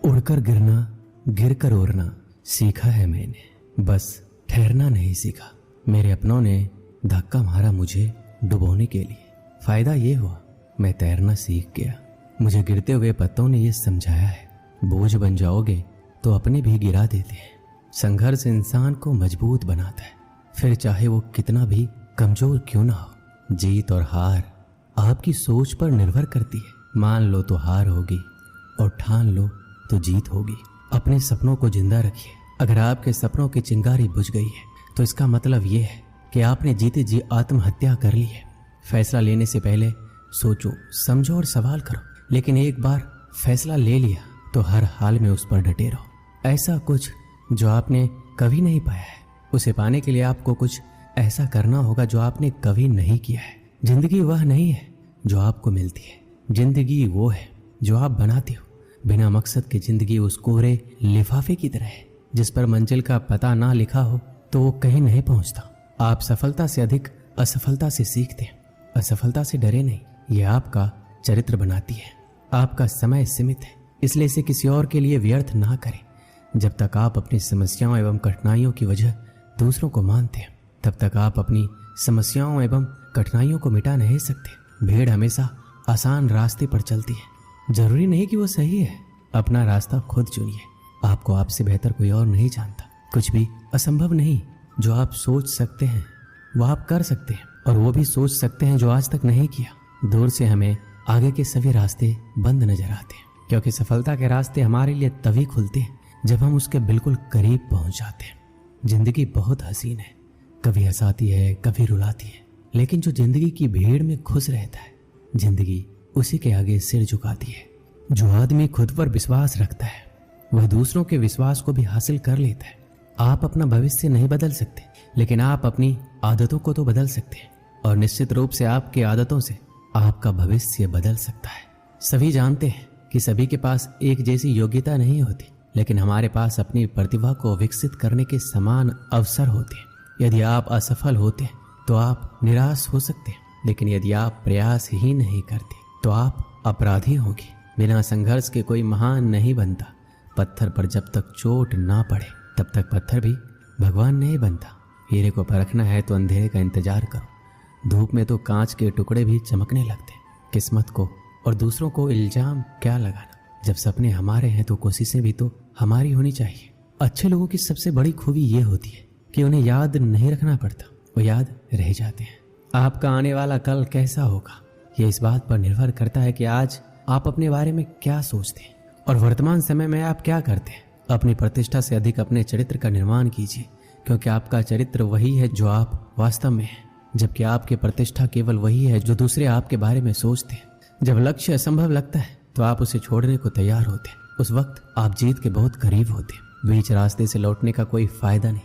उड़कर गिरना, गिरकर उड़ना सीखा है मैंने, बस ठहरना नहीं सीखा। मेरे अपनों ने धक्का मारा मुझे डुबोने के लिए। फायदा ये हुआ मैं तैरना सीख गया। मुझे गिरते हुए पत्तों ने ये समझाया है, बोझ बन जाओगे तो अपने भी गिरा देते हैं। संघर्ष इंसान को मजबूत बनाता है, फिर चाहे वो कितना भी कमजोर क्यों ना हो। जीत और हार आपकी सोच पर निर्भर करती है। मान लो तो हार होगी और ठान लो तो जीत होगी। अपने सपनों को जिंदा रखिए। अगर आपके सपनों की चिंगारी बुझ गई है तो इसका मतलब ये है कि आपने जीते जी आत्महत्या कर ली है। फैसला लेने से पहले सोचो, समझो और सवाल करो, लेकिन एक बार फैसला ले लिया तो हर हाल में उस पर डटे रहो। ऐसा कुछ जो आपने कभी नहीं पाया है, उसे पाने के लिए आपको कुछ ऐसा करना होगा जो आपने कभी नहीं किया है। जिंदगी वह नहीं है जो आपको मिलती है, जिंदगी वो है जो आप बनाते हो। बिना मकसद की जिंदगी उस कोरे लिफाफे की तरह है जिस पर मंजिल का पता ना लिखा हो तो वो कहीं नहीं पहुंचता। आप सफलता से अधिक असफलता से सीखते हैं। असफलता से डरे नहीं, ये आपका चरित्र बनाती है। आपका समय सीमित है, इसलिए इसे किसी और के लिए व्यर्थ ना करें। जब तक आप अपनी समस्याओं एवं कठिनाइयों की वजह दूसरों को मानते हैं, तब तक आप अपनी समस्याओं एवं कठिनाइयों को मिटा नहीं सकते। भीड़ हमेशा आसान रास्ते पर चलती है, जरूरी नहीं कि वो सही है। अपना रास्ता खुद चुनिए। आपको आपसे बेहतर कोई और नहीं जानता। कुछ भी असंभव नहीं। जो आप सोच सकते हैं वो आप कर सकते हैं, और वो भी सोच सकते हैं जो आज तक नहीं किया। दूर से हमें आगे के सभी रास्ते बंद नजर आते हैं, क्योंकि सफलता के रास्ते हमारे लिए तभी खुलते हैं जब हम उसके बिल्कुल करीब पहुंच जाते हैं। जिंदगी बहुत हसीन है, कभी हंसाती है, कभी रुलाती है, लेकिन जो जिंदगी की भीड़ में खुश रहता है, जिंदगी उसी के आगे सिर झुकाती है। जो आदमी खुद पर विश्वास रखता है वह दूसरों के विश्वास को भी हासिल कर लेता है। आप अपना भविष्य नहीं बदल सकते, लेकिन आप अपनी आदतों को तो बदल सकते हैं, और निश्चित रूप से आपकी आदतों से आपका भविष्य बदल सकता है। सभी जानते हैं कि सभी के पास एक जैसी योग्यता नहीं होती, लेकिन हमारे पास अपनी प्रतिभा को विकसित करने के समान अवसर होते हैं। यदि आप असफल होते हैं तो आप निराश हो सकते हैं, लेकिन यदि आप प्रयास ही नहीं करते तो आप अपराधी होंगे। बिना संघर्ष के कोई महान नहीं बनता। पत्थर पर जब तक चोट ना पड़े तब तक पत्थर भी भगवान नहीं बनता। हीरे को परखना है तो अंधेरे का इंतजार करो। धूप में तो कांच के टुकड़े भी चमकने लगते। किस्मत को और दूसरों को इल्जाम क्या लगाना। जब सपने हमारे हैं तो कोशिशें भी तो हमारी होनी चाहिए। अच्छे लोगों की सबसे बड़ी खूबी ये होती है कि उन्हें याद नहीं रखना पड़ता, वो याद रह जाते हैं। आपका आने वाला कल कैसा होगा ये इस बात पर निर्भर करता है कि आज आप अपने बारे में क्या सोचते हैं और वर्तमान समय में आप क्या करते हैं। अपनी प्रतिष्ठा से अधिक अपने चरित्र का निर्माण कीजिए, क्योंकि आपका चरित्र वही है जो आप वास्तव में हैं, जबकि आपकी प्रतिष्ठा केवल वही है जो दूसरे आपके बारे में सोचते हैं। जब लक्ष्य असंभव लगता है तो आप उसे छोड़ने को तैयार होते हैं। उस वक्त आप जीत के बहुत करीब होते हैं। बीच रास्ते से लौटने का कोई फायदा नहीं,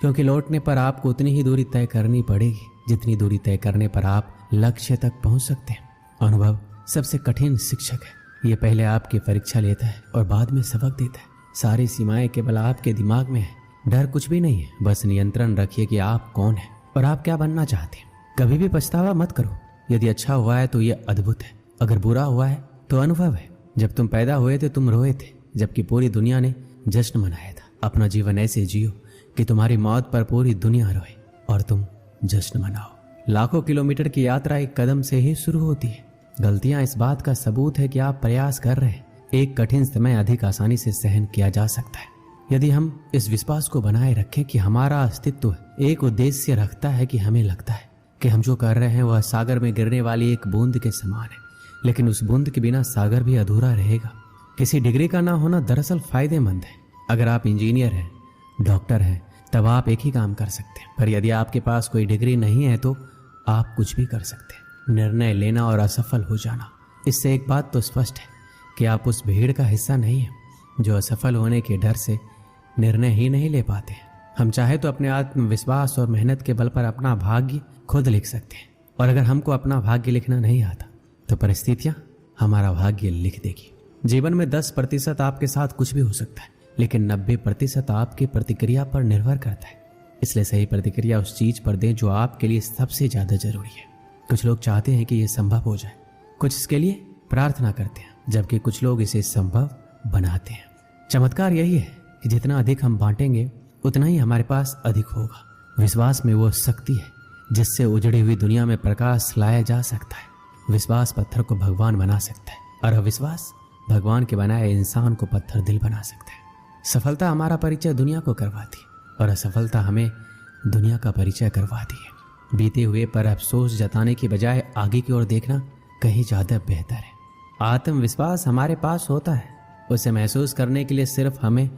क्योंकि लौटने पर आपको उतनी ही दूरी तय करनी पड़ेगी जितनी दूरी तय करने पर आप लक्ष्य तक पहुंच सकते हैं। अनुभव सबसे कठिन शिक्षक है। ये पहले आपकी परीक्षा लेता है और बाद में सबक देता है। सारी सीमाएं केवल आपके दिमाग में है। डर कुछ भी नहीं है, बस नियंत्रण रखिए कि आप कौन है और आप क्या बनना चाहते हैं। कभी भी पछतावा मत करो। यदि अच्छा हुआ है तो ये अद्भुत है, अगर बुरा हुआ है तो अनुभव है। जब तुम पैदा हुए थे तुम रोए थे, जबकि पूरी दुनिया ने जश्न मनाया था। अपना जीवन ऐसे जियो कि तुम्हारी मौत पर पूरी दुनिया रोए और तुम जश्न मनाओ। लाखों किलोमीटर की यात्रा एक कदम से ही शुरू होती है। गलतियां इस बात का सबूत है कि आप प्रयास कर रहे हैं। एक कठिन समय अधिक आसानी से सहन किया जा सकता है यदि हम इस विश्वास को बनाए रखें कि हमारा अस्तित्व एक उद्देश्य रखता है। कि हमें लगता है कि हम जो कर रहे हैं वह सागर में गिरने वाली एक बूंद के समान है, लेकिन उस बूंद के बिना सागर भी अधूरा रहेगा। किसी डिग्री का ना होना दरअसल फायदेमंद है। अगर आप इंजीनियर हैं, डॉक्टर हैं, तब आप एक ही काम कर सकते हैं, पर यदि आपके पास कोई डिग्री नहीं है तो आप कुछ भी कर सकते हैं। निर्णय लेना और असफल हो जाना, इससे एक बात तो स्पष्ट है कि आप उस भीड़ का हिस्सा नहीं है जो असफल होने के डर से निर्णय ही नहीं ले पाते। हम चाहे तो अपने आत्मविश्वास और मेहनत के बल पर अपना भाग्य खुद लिख सकते हैं, और अगर हमको अपना भाग्य लिखना नहीं आता तो परिस्थितियां हमारा भाग्य लिख देगी। जीवन में 10% आपके साथ कुछ भी हो सकता है, लेकिन 90% आपकी प्रतिक्रिया पर निर्भर करता है। इसलिए सही प्रतिक्रिया उस चीज पर दें जो आपके लिए सबसे ज्यादा जरूरी है। कुछ लोग चाहते हैं कि यह संभव हो जाए, कुछ इसके लिए प्रार्थना करते हैं, जबकि कुछ लोग इसे संभव बनाते हैं। चमत्कार यही है कि जितना अधिक हम बांटेंगे उतना ही हमारे पास अधिक होगा। विश्वास में वो शक्ति है जिससे उजड़ी हुई दुनिया में प्रकाश लाया जा सकता है। विश्वास पत्थर को भगवान बना सकता है और अविश्वास भगवान के बनाए इंसान को पत्थर दिल बना सकता है। सफलता हमारा परिचय दुनिया को करवाती है और असफलता हमें दुनिया का परिचय करवाती है। बीते हुए पर अफसोस जताने की बजाय आगे की ओर देखना कहीं ज्यादा बेहतर है। आत्मविश्वास हमारे पास होता है, उसे महसूस करने के लिए सिर्फ हमें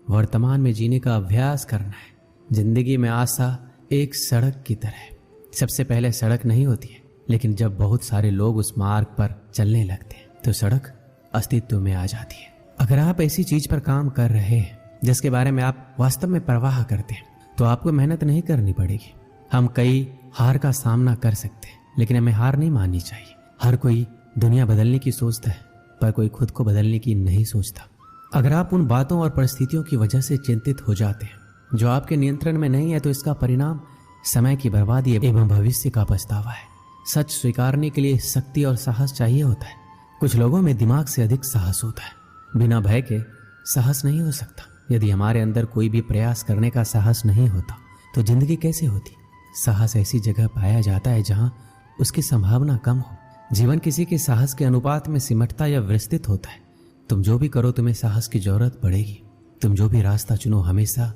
वर्तमान में जीने का अभ्यास करना है। जिंदगी में आशा एक सड़क की तरह है। सबसे पहले सड़क नहीं होती है, लेकिन जब बहुत सारे लोग उस मार्ग पर चलने लगते हैं तो सड़क अस्तित्व में आ जाती है। अगर आप ऐसी चीज पर काम कर रहे हैं जिसके बारे में आप वास्तव में परवाह करते हैं तो आपको मेहनत नहीं करनी पड़ेगी। हम कई हार का सामना कर सकते हैं, लेकिन हमें हार नहीं माननी चाहिए। हर कोई दुनिया बदलने की सोचता है, पर कोई खुद को बदलने की नहीं सोचता। अगर आप उन बातों और परिस्थितियों की वजह से चिंतित हो जाते हैं जो आपके नियंत्रण में नहीं है, तो इसका परिणाम समय की बर्बादी एवं भविष्य का पछतावा है। सच स्वीकारने के लिए शक्ति और साहस चाहिए होता है। कुछ लोगों में दिमाग से अधिक साहस होता है। बिना भय के साहस नहीं हो सकता। यदि हमारे अंदर कोई भी प्रयास करने का साहस नहीं होता तो जिंदगी कैसे होती। साहस ऐसी जगह पाया जाता है जहां उसकी संभावना कम हो। जीवन किसी के साहस के अनुपात में सिमटता या विस्तृत होता है। तुम जो भी करो तुम्हें साहस की जरूरत पड़ेगी। तुम जो भी रास्ता चुनो हमेशा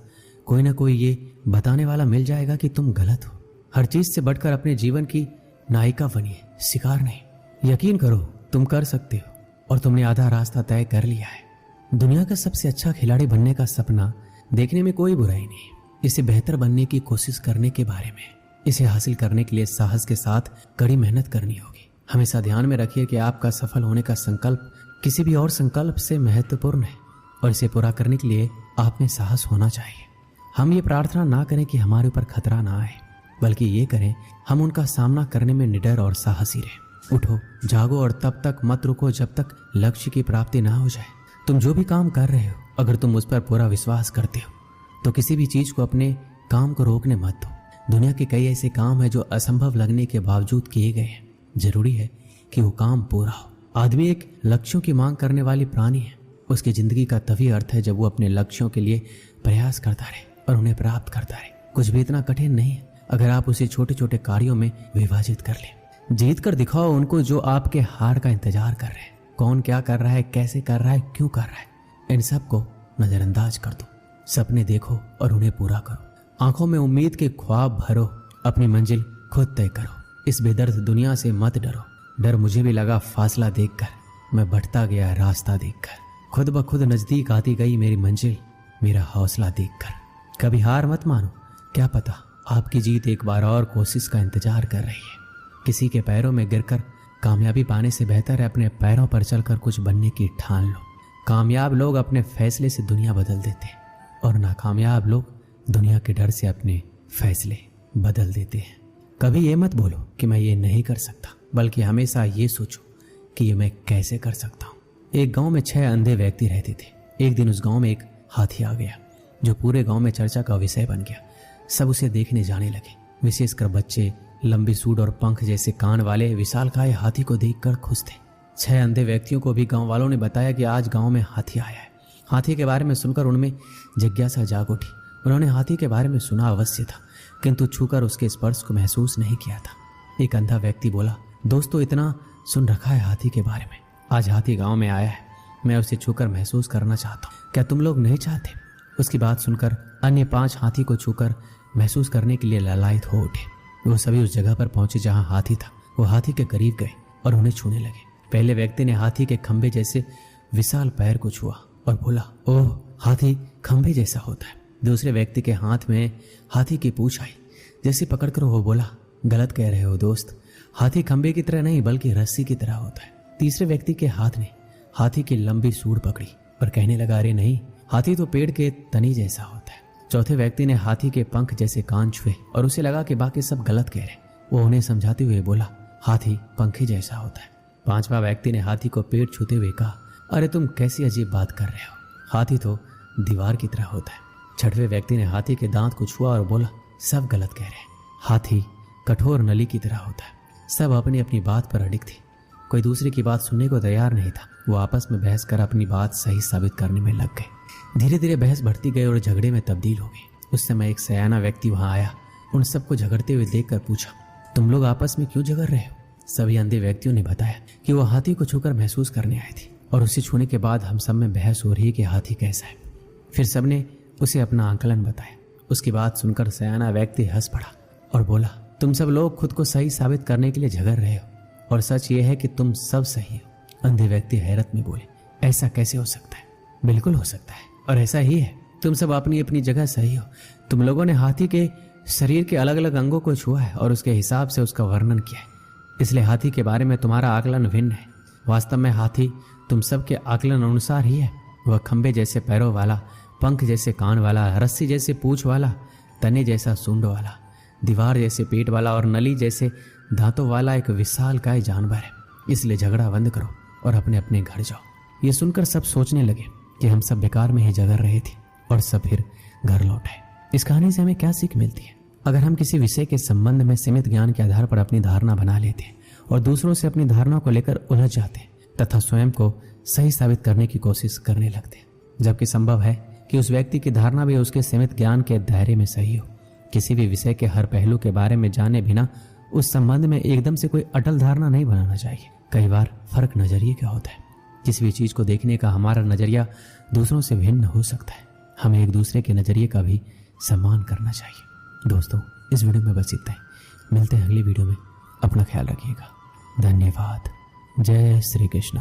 कोई ना कोई ये बताने वाला मिल जाएगा कि तुम गलत हो। हर चीज से बढ़कर अपने जीवन की नायिका बनिए, शिकार नहीं। यकीन करो तुम कर सकते हो और तुमने आधा रास्ता तय कर लिया है। दुनिया का सबसे अच्छा खिलाड़ी बनने का सपना देखने में कोई बुराई नहीं। इसे बेहतर बनने की कोशिश करने के बारे में। इसे हासिल करने के लिए साहस के साथ कड़ी मेहनत करनी होगी। हमेशा ध्यान में रखिए कि आपका सफल होने का संकल्प किसी भी और संकल्प से महत्वपूर्ण है और इसे पूरा करने के लिए आप में साहस होना चाहिए। हम ये प्रार्थना ना करें कि हमारे ऊपर खतरा ना आए, बल्कि ये करें हम उनका सामना करने में निडर और साहसी रहें। उठो, जागो और तब तक मत रुको जब तक लक्ष्य की प्राप्ति ना हो जाए। तुम जो भी काम कर रहे हो, अगर तुम उस पर पूरा विश्वास करते हो तो किसी भी चीज को अपने काम को रोकने मत दो। दुनिया के कई ऐसे काम हैं जो असंभव लगने के बावजूद किए गए हैं। जरूरी है कि वो काम पूरा हो। आदमी एक लक्ष्यों की मांग करने वाली प्राणी है। उसकी जिंदगी का तभी अर्थ है जब वो अपने लक्ष्यों के लिए प्रयास करता रहे और उन्हें प्राप्त करता रहे। कुछ भी इतना कठिन नहीं है अगर आप उसे छोटे छोटे कार्यों में विभाजित कर लें। जीत कर दिखाओ उनको जो आपके हार का इंतजार कर रहे हैं। कौन क्या कर रहा है, कैसे कर रहा है, क्यों कर रहा है, इन सब को नजरअंदाज कर दो। सपने देखो और उन्हें पूरा करो। आंखों में उम्मीद के ख्वाब भरो। अपनी मंजिल खुद तय करो। इस बेदर्द दुनिया से मत डरो। डर मुझे भी लगा फासला देखकर, मैं बढ़ता गया रास्ता देखकर। खुद ब खुद नजदीक आती गई मेरी मंजिल, मेरा हौसला देखकर। कभी हार मत मानो, क्या पता आपकी जीत एक बार और कोशिश का इंतजार कर रही है। किसी के पैरों में गिरकर कामयाबी पाने से बेहतर है अपने पैरों पर चलकर कुछ बनने की ठान लो। कामयाब लोग अपने फैसले से दुनिया बदल देते हैं और नाकामयाब लोग दुनिया के डर से अपने फैसले बदल देते हैं। कभी ये मत बोलो कि मैं ये नहीं कर सकता, बल्कि हमेशा ये सोचो कि ये मैं कैसे कर सकता हूँ। एक गांव में 6 अंधे व्यक्ति रहते थे। एक दिन उस गांव में एक हाथी आ गया जो पूरे गांव में चर्चा का विषय बन गया। सब उसे देखने जाने लगे, विशेषकर बच्चे। लंबी सूंड और पंख जैसे कान वाले विशालकाय हाथी को देखकर खुश थे। 6 अंधे व्यक्तियों को भी गांव वालों ने बताया कि आज गांव में हाथी आया है। हाथी के बारे में सुनकर उनमें जिज्ञासा जाग उठी। उन्होंने हाथी के बारे में सुना अवश्य था, किंतु छूकर उसके स्पर्श को महसूस नहीं किया था। एक अंधा व्यक्ति बोला, दोस्तों इतना सुन रखा है हाथी के बारे में, आज हाथी गांव में आया है, मैं उसे छूकर महसूस करना चाहता हूँ, क्या तुम लोग नहीं चाहते? उसकी बात सुनकर अन्य 5 हाथी को छूकर महसूस करने के लिए लालायित हो उठे। वो सभी उस जगह पर पहुंचे जहां हाथी था। वो हाथी के करीब गए और उन्हें छूने लगे। पहले व्यक्ति ने हाथी के खंभे जैसे विशाल पैर को छुआ और बोला, ओह हाथी खंभे जैसा होता है। दूसरे व्यक्ति के हाथ में हाथी की पूंछ आई। जैसे पकड़कर वो बोला, गलत कह रहे हो दोस्त, हाथी खंभे की तरह नहीं बल्कि रस्सी की तरह होता है। तीसरे व्यक्ति के हाथ ने हाथी की लंबी सूंड पकड़ी और कहने लगा, अरे नहीं, हाथी तो पेड़ के तनी जैसा होता है। चौथे व्यक्ति ने हाथी के पंख जैसे कान छुए और उसे लगा कि बाकी सब गलत कह रहे। वो उन्हें समझाते हुए बोला, हाथी पंखे जैसा होता है। 5वां व्यक्ति ने हाथी को पेट छूते हुए कहा, अरे तुम कैसी अजीब बात कर रहे हो, हाथी तो दीवार की तरह होता है। 6वें व्यक्ति ने हाथी के दांत को छुआ और बोला, सब गलत कह रहे हैं, हाथी कठोर नली की तरह होता है। सब अपनी अपनी बात पर अडिग थे, कोई दूसरे की बात सुनने को तैयार नहीं था। वो आपस में बहस कर अपनी बात सही साबित करने में लग गए। धीरे धीरे बहस बढ़ती गई और झगड़े में तब्दील हो गई। उस समय एक सयाना व्यक्ति वहां आया, उन सबको झगड़ते हुए देखकर पूछा, तुम लोग आपस में क्यों झगड़ रहे हो? सभी अंधे व्यक्तियों ने बताया कि वो हाथी को छूकर महसूस करने आए थे और उसे छूने के बाद हम सब में बहस हो रही है कि हाथी कैसा है। फिर सबने उसे अपना आकलन बताया। उसकी बात सुनकर सयाना व्यक्ति हंस पड़ा और बोला, तुम सब लोग खुद को सही साबित करने के लिए झगड़ रहे हो और सच ये है कि तुम सब सही हो। अंधे व्यक्ति हैरत में बोले, ऐसा कैसे हो सकता है? बिल्कुल हो सकता है और ऐसा ही है। तुम सब अपनी अपनी जगह सही हो। तुम लोगों ने हाथी के शरीर के अलग अलग अंगों को छुआ है और उसके हिसाब से उसका वर्णन किया है, इसलिए हाथी के बारे में तुम्हारा आकलन भिन्न है। वास्तव में हाथी तुम सबके आकलन अनुसार ही है। वह खंबे जैसे पैरों वाला, पंख जैसे कान वाला, रस्सी जैसे पूंछ वाला, तने जैसा सूंड वाला, दीवार जैसे पेट वाला और नली जैसे दांतों वाला एक विशालकाय जानवर है। इसलिए झगड़ा बंद करो और अपने अपने घर जाओ। ये सुनकर सब सोचने लगे कि हम सब बेकार में ही झगड़ रहे थे और सब फिर घर लौट आए। इस कहानी से हमें क्या सीख मिलती है? अगर हम किसी विषय के संबंध में सीमित ज्ञान के आधार पर अपनी धारणा बना लेते हैं और दूसरों से अपनी धारणा को लेकर उलझ जाते हैं तथा स्वयं को सही साबित करने की कोशिश करने लगते हैं, जबकि संभव है कि उस व्यक्ति की धारणा भी उसके सीमित ज्ञान के दायरे में सही हो। किसी भी विषय के हर पहलू के बारे में जाने बिना उस संबंध में एकदम से कोई अटल धारणा नहीं बनाना चाहिए। कई बार फर्क नजरिए का होता है। किसी भी चीज को देखने का हमारा नजरिया दूसरों से भिन्न हो सकता है। हमें एक दूसरे के नजरिए का भी सम्मान करना चाहिए। दोस्तों, इस वीडियो में बस इतना ही। मिलते हैं अगली वीडियो में। अपना ख्याल रखिएगा। धन्यवाद। जय श्री कृष्ण।